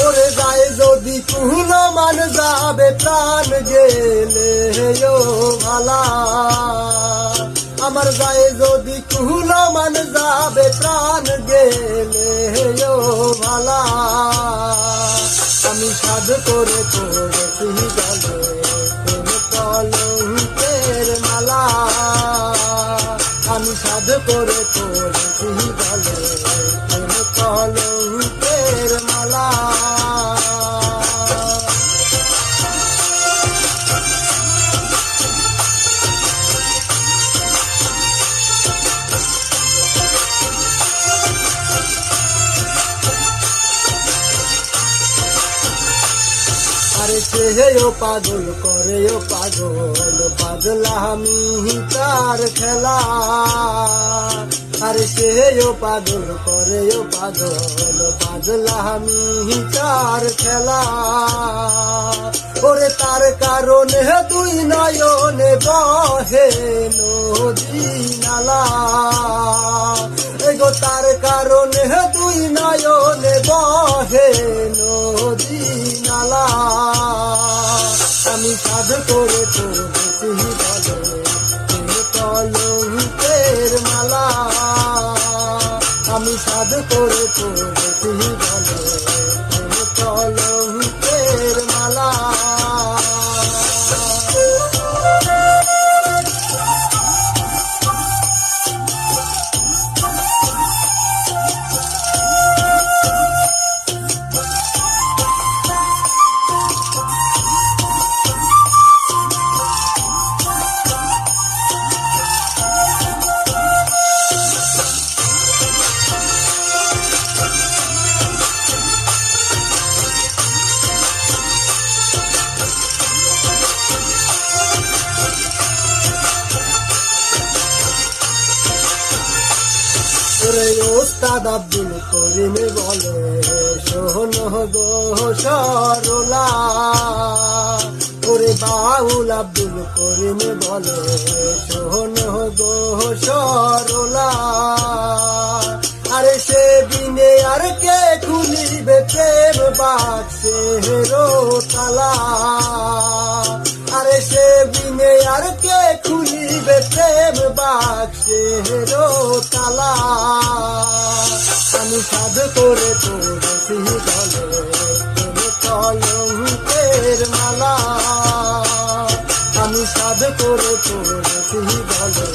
ওরে যায় যদি কুল মান যাবে প্রাণ গেলে ও ভালা, আমার যায় যদি কুল মান যাবে প্রাণ গেলে ও ভালা। আমি সাধ করে করেছি গলে কলঙ্কের মালা, আমি সাধ করে করেছি গলে কলঙ্কের মালা। আরে সেও পাগল করে ও পাগল পাগলামি তার খেলা, আরে সেও পাগল করে ও পাগল পাগলামি তার খেলা। ওরে তার কারণে দুই নয়নে বহে নদী নালা, এগো তার কারণে দুই নয়নে বহে নদী নালা। আমি সাধ করে করেছি গলে কলঙ্কের মালা, আমি সাধ করে করেছি গলে কলঙ্কের মালা। ওরে ওস্তাদ আব্দুল করিম বলে শোন গো সরলা, ওরে বাউল আব্দুল করিম বলে শোন গো সরলা। আরে সে দিনে আর কে খুলিবে প্রেম বাক্সের তালা, আরে সে দিনে আর কে খুলিবে প্রেম বাক্সের তালা। আমি সাধ করে করেছি গলে কলঙ্কের মালা, আমি সাধ করে করেছি গলে